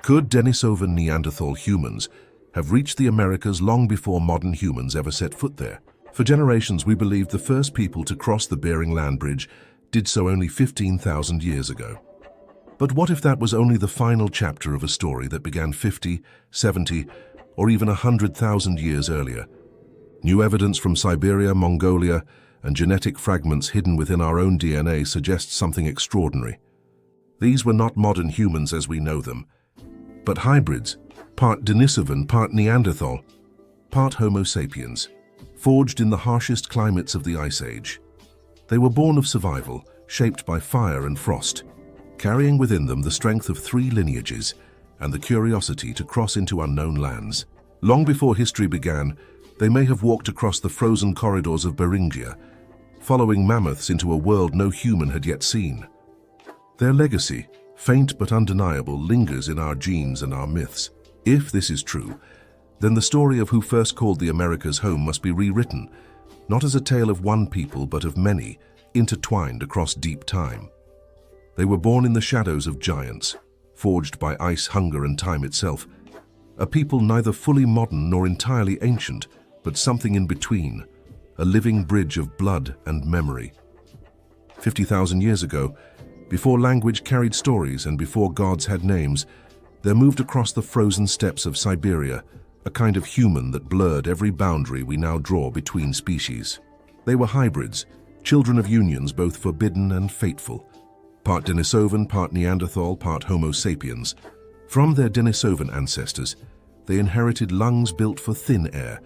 Could Denisovan-Neanderthal humans have reached the Americas long before modern humans ever set foot there? For generations, we believed the first people to cross the Bering Land Bridge did so only 15,000 years ago. But what if that was only the final chapter of a story that began 50, 70, or even 100,000 years earlier? New evidence from Siberia, Mongolia, and genetic fragments hidden within our own DNA suggests something extraordinary. These were not modern humans as we know them, but hybrids, part Denisovan, part Neanderthal, part Homo sapiens, forged in the harshest climates of the Ice Age. They were born of survival, shaped by fire and frost, carrying within them the strength of 3 lineages and the curiosity to cross into unknown lands. Long before history began, they may have walked across the frozen corridors of Beringia, following mammoths into a world no human had yet seen. Their legacy, faint but undeniable, lingers in our genes and our myths. If this is true, then the story of who first called the Americas home must be rewritten, not as a tale of one people but of many, intertwined across deep time. They were born in the shadows of giants, forged by ice, hunger, and time itself. A people neither fully modern nor entirely ancient, but something in between, a living bridge of blood and memory. 50,000 years ago, before language carried stories and before gods had names, there moved across the frozen steppes of Siberia a kind of human that blurred every boundary we now draw between species. They were hybrids, children of unions both forbidden and fateful, part Denisovan, part Neanderthal, part Homo sapiens. From their Denisovan ancestors, they inherited lungs built for thin air,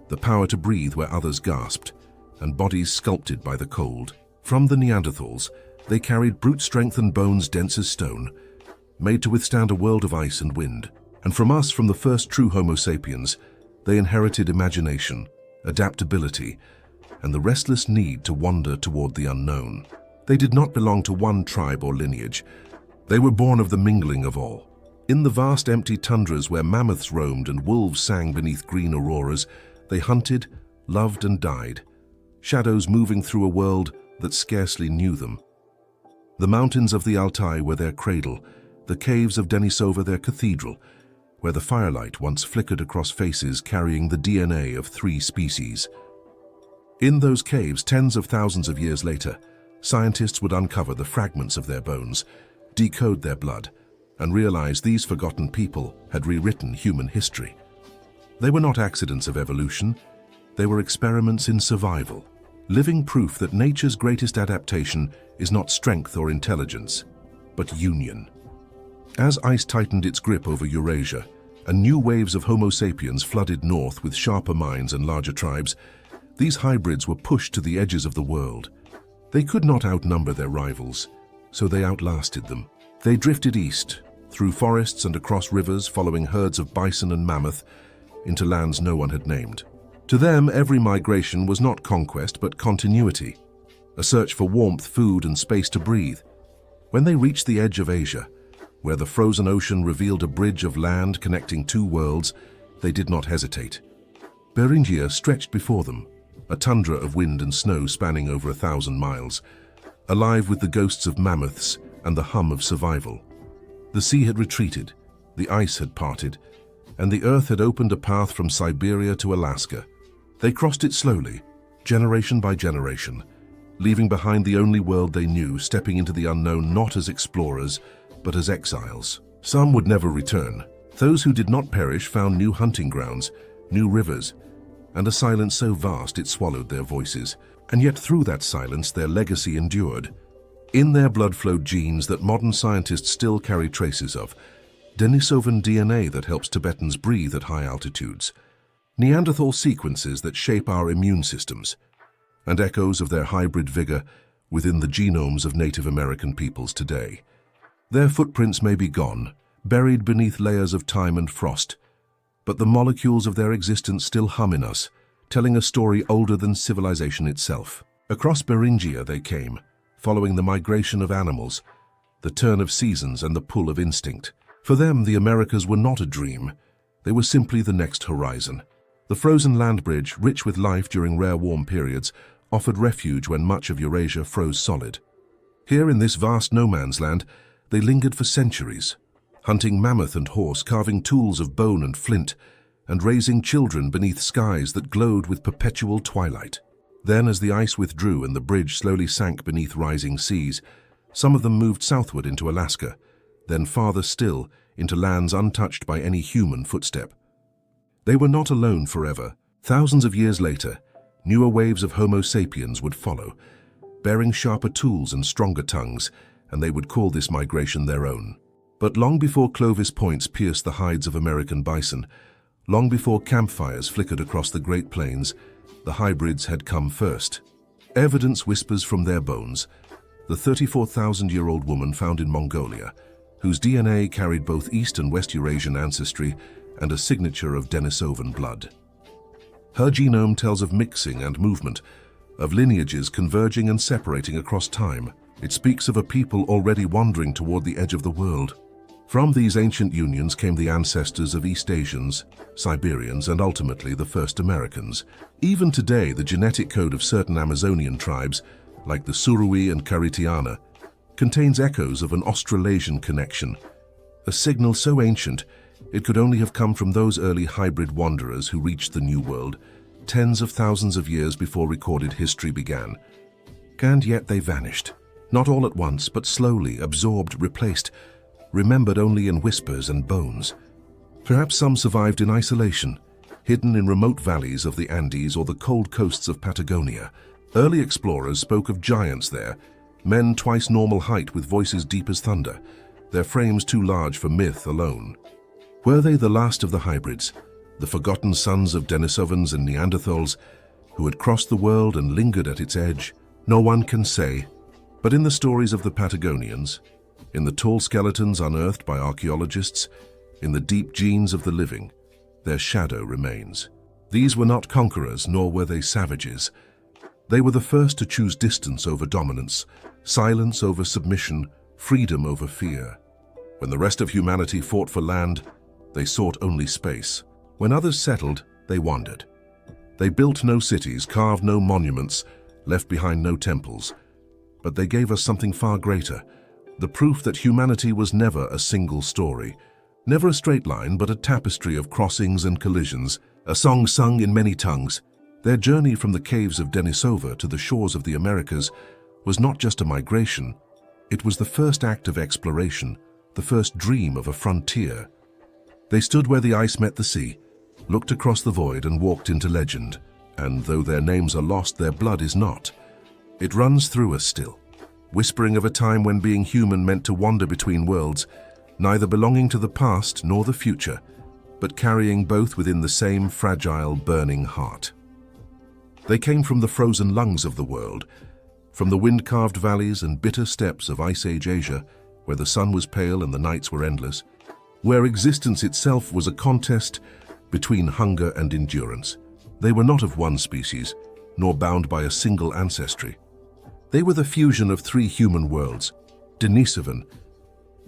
the power to breathe where others gasped, and bodies sculpted by the cold. From the Neanderthals, they carried brute strength and bones dense as stone, made to withstand a world of ice and wind. And from us, from the first true Homo sapiens, they inherited imagination, adaptability, and the restless need to wander toward the unknown. They did not belong to one tribe or lineage. They were born of the mingling of all. In the vast empty tundras where mammoths roamed and wolves sang beneath green auroras, they hunted, loved, and died, shadows moving through a world that scarcely knew them. The mountains of the Altai were their cradle, the caves of Denisova their cathedral, where the firelight once flickered across faces carrying the DNA of 3 species. In those caves, tens of thousands of years later, scientists would uncover the fragments of their bones, decode their blood, and realize these forgotten people had rewritten human history. They were not accidents of evolution, they were experiments in survival, living proof that nature's greatest adaptation is not strength or intelligence, but union. As ice tightened its grip over Eurasia, and new waves of Homo sapiens flooded north with sharper minds and larger tribes, these hybrids were pushed to the edges of the world. They could not outnumber their rivals, so they outlasted them. They drifted east, through forests and across rivers, following herds of bison and mammoth, into lands no one had named. To them, every migration was not conquest but continuity, a search for warmth, food, and space to breathe. When they reached the edge of Asia, where the frozen ocean revealed a bridge of land connecting 2 worlds, they did not hesitate. Beringia stretched before them, a tundra of wind and snow spanning over 1,000 miles, alive with the ghosts of mammoths and the hum of survival. The sea had retreated, the ice had parted, and the earth had opened a path from Siberia to Alaska. They crossed it slowly, generation by generation, leaving behind the only world they knew, stepping into the unknown not as explorers, but as exiles. Some would never return. Those who did not perish found new hunting grounds, new rivers, and a silence so vast it swallowed their voices. And yet through that silence their legacy endured. In their blood flowed genes that modern scientists still carry traces of, Denisovan DNA that helps Tibetans breathe at high altitudes, Neanderthal sequences that shape our immune systems, and echoes of their hybrid vigor within the genomes of Native American peoples today. Their footprints may be gone, buried beneath layers of time and frost, but the molecules of their existence still hum in us, telling a story older than civilization itself. Across Beringia they came, following the migration of animals, the turn of seasons and the pull of instinct. For them, the Americas were not a dream. They were simply the next horizon. The frozen land bridge, rich with life during rare warm periods, offered refuge when much of Eurasia froze solid. Here in this vast no-man's land, they lingered for centuries, hunting mammoth and horse, carving tools of bone and flint, and raising children beneath skies that glowed with perpetual twilight. Then, as the ice withdrew and the bridge slowly sank beneath rising seas, some of them moved southward into Alaska, then farther still into lands untouched by any human footstep. They were not alone forever. Thousands of years later, newer waves of Homo sapiens would follow, bearing sharper tools and stronger tongues, and they would call this migration their own. But long before Clovis points pierced the hides of American bison, long before campfires flickered across the Great Plains, the hybrids had come first. Evidence whispers from their bones. The 34,000-year-old woman found in Mongolia, whose DNA carried both East and West Eurasian ancestry and a signature of Denisovan blood. Her genome tells of mixing and movement, of lineages converging and separating across time. It speaks of a people already wandering toward the edge of the world. From these ancient unions came the ancestors of East Asians, Siberians, and ultimately the first Americans. Even today, the genetic code of certain Amazonian tribes, like the Surui and Caritiana, contains echoes of an Australasian connection, a signal so ancient it could only have come from those early hybrid wanderers who reached the New World tens of thousands of years before recorded history began. And yet they vanished, not all at once, but slowly, absorbed, replaced, remembered only in whispers and bones. Perhaps some survived in isolation, hidden in remote valleys of the Andes or the cold coasts of Patagonia. Early explorers spoke of giants there, men twice normal height with voices deep as thunder, their frames too large for myth alone. Were they the last of the hybrids, the forgotten sons of Denisovans and Neanderthals, who had crossed the world and lingered at its edge? No one can say. But in the stories of the Patagonians, in the tall skeletons unearthed by archaeologists, in the deep genes of the living, their shadow remains. These were not conquerors, nor were they savages. They were the first to choose distance over dominance, silence over submission, freedom over fear. When the rest of humanity fought for land, they sought only space. When others settled, they wandered. They built no cities, carved no monuments, left behind no temples. But they gave us something far greater, the proof that humanity was never a single story, never a straight line, but a tapestry of crossings and collisions, a song sung in many tongues. Their journey from the caves of Denisova to the shores of the Americas was not just a migration. It was the first act of exploration, the first dream of a frontier. They stood where the ice met the sea, looked across the void and walked into legend. And though their names are lost, their blood is not. It runs through us still, whispering of a time when being human meant to wander between worlds, neither belonging to the past nor the future, but carrying both within the same fragile, burning heart. They came from the frozen lungs of the world, from the wind-carved valleys and bitter steppes of Ice Age Asia, where the sun was pale and the nights were endless, where existence itself was a contest between hunger and endurance. They were not of one species, nor bound by a single ancestry. They were the fusion of three human worlds, Denisovan,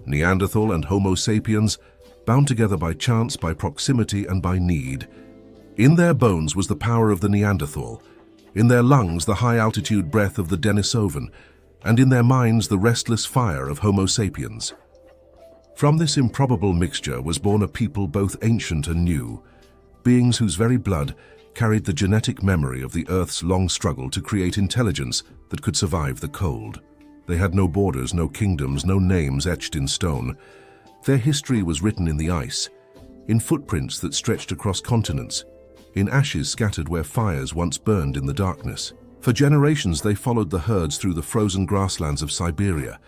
Neanderthal and Homo sapiens, bound together by chance, by proximity, and by need. In their bones was the power of the Neanderthal, in their lungs the high-altitude breath of the Denisovan, and in their minds the restless fire of Homo sapiens. From this improbable mixture was born a people both ancient and new, beings whose very blood carried the genetic memory of the Earth's long struggle to create intelligence that could survive the cold. They had no borders, no kingdoms, no names etched in stone. Their history was written in the ice, in footprints that stretched across continents, in ashes scattered where fires once burned in the darkness. For generations they followed the herds through the frozen grasslands of Siberia,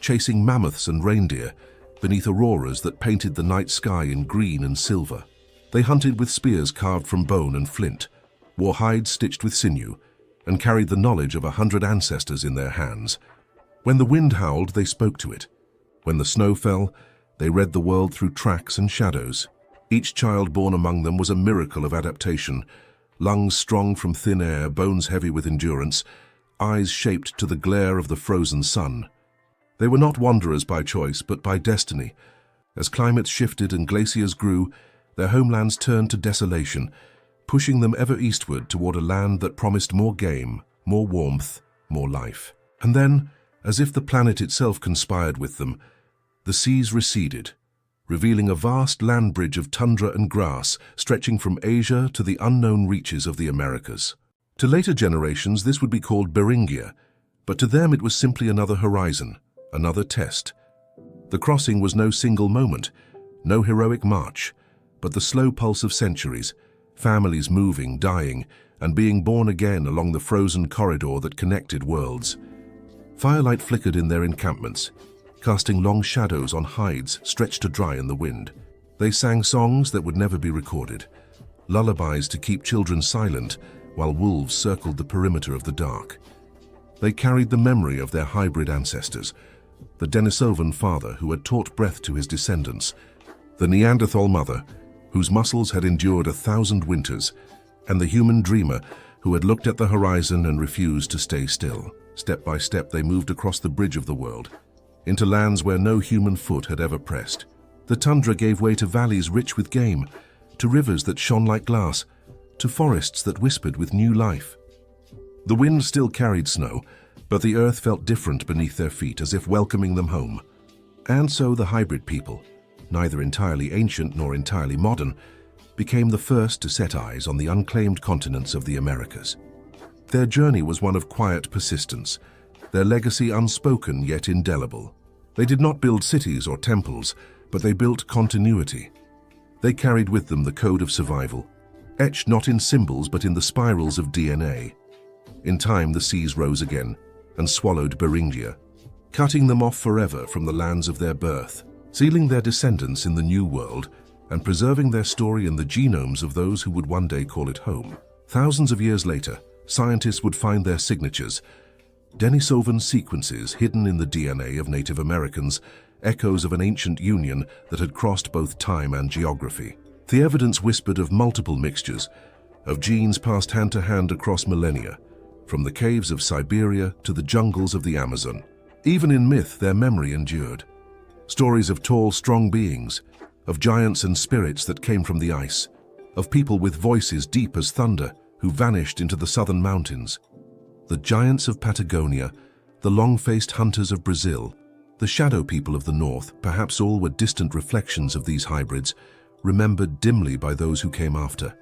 chasing mammoths and reindeer beneath auroras that painted the night sky in green and silver. They hunted with spears carved from bone and flint, wore hides stitched with sinew, and carried the knowledge of 100 ancestors in their hands. When the wind howled, they spoke to it. When the snow fell, they read the world through tracks and shadows. Each child born among them was a miracle of adaptation, lungs strong from thin air, bones heavy with endurance, eyes shaped to the glare of the frozen sun. They were not wanderers by choice, but by destiny. As climates shifted and glaciers grew, their homelands turned to desolation, pushing them ever eastward toward a land that promised more game, more warmth, more life. And then, as if the planet itself conspired with them, the seas receded, revealing a vast land bridge of tundra and grass stretching from Asia to the unknown reaches of the Americas. To later generations, this would be called Beringia, but to them it was simply another horizon, another test. The crossing was no single moment, no heroic march, but the slow pulse of centuries, families moving, dying, and being born again along the frozen corridor that connected worlds. Firelight flickered in their encampments, casting long shadows on hides stretched to dry in the wind. They sang songs that would never be recorded, lullabies to keep children silent while wolves circled the perimeter of the dark. They carried the memory of their hybrid ancestors, the Denisovan father who had taught breath to his descendants, the Neanderthal mother whose muscles had endured 1,000 winters, and the human dreamer who had looked at the horizon and refused to stay still. Step by step they moved across the bridge of the world, into lands where no human foot had ever pressed. The tundra gave way to valleys rich with game, to rivers that shone like glass, to forests that whispered with new life. The wind still carried snow, but the earth felt different beneath their feet, as if welcoming them home. And so the hybrid people, neither entirely ancient nor entirely modern, became the first to set eyes on the unclaimed continents of the Americas. Their journey was one of quiet persistence, their legacy unspoken yet indelible. They did not build cities or temples, but they built continuity. They carried with them the code of survival, etched not in symbols but in the spirals of DNA. In time, the seas rose again and swallowed Beringia, cutting them off forever from the lands of their birth, sealing their descendants in the New World and preserving their story in the genomes of those who would one day call it home. Thousands of years later, scientists would find their signatures, Denisovan sequences hidden in the DNA of Native Americans, echoes of an ancient union that had crossed both time and geography. The evidence whispered of multiple mixtures, of genes passed hand to hand across millennia, from the caves of Siberia to the jungles of the Amazon. Even in myth, their memory endured. Stories of tall, strong beings, of giants and spirits that came from the ice, of people with voices deep as thunder who vanished into the southern mountains. The giants of Patagonia, the long-faced hunters of Brazil, the shadow people of the north, perhaps all were distant reflections of these hybrids, remembered dimly by those who came after.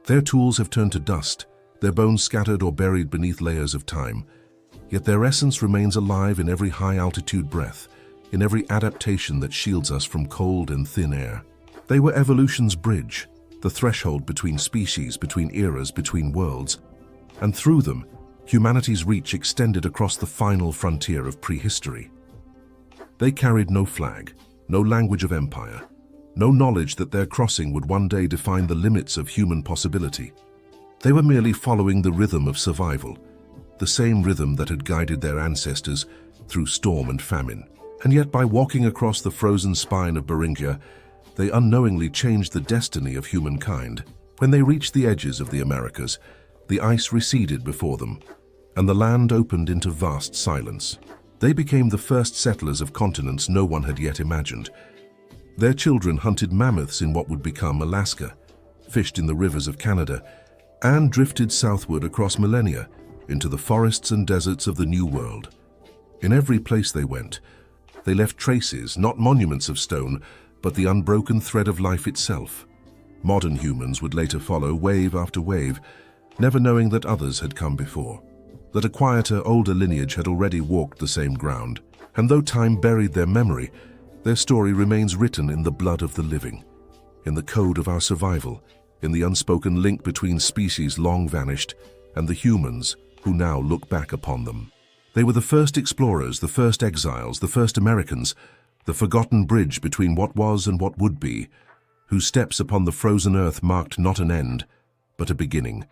Their tools have turned to dust, their bones scattered or buried beneath layers of time, yet their essence remains alive in every high-altitude breath, in every adaptation that shields us from cold and thin air. They were evolution's bridge, the threshold between species, between eras, between worlds, and through them, humanity's reach extended across the final frontier of prehistory. They carried no flag, no language of empire, no knowledge that their crossing would one day define the limits of human possibility. They were merely following the rhythm of survival, the same rhythm that had guided their ancestors through storm and famine. And yet by walking across the frozen spine of Beringia, they unknowingly changed the destiny of humankind. When they reached the edges of the Americas, the ice receded before them, and the land opened into vast silence. They became the first settlers of continents no one had yet imagined. Their children hunted mammoths in what would become Alaska, fished in the rivers of Canada, and drifted southward across millennia into the forests and deserts of the New World. In every place they went, they left traces, not monuments of stone, but the unbroken thread of life itself. Modern humans would later follow wave after wave, never knowing that others had come before, that a quieter, older lineage had already walked the same ground. And though time buried their memory, their story remains written in the blood of the living, in the code of our survival, in the unspoken link between species long vanished and the humans who now look back upon them. They were the first explorers, the first exiles, the first Americans, the forgotten bridge between what was and what would be, whose steps upon the frozen earth marked not an end, but a beginning.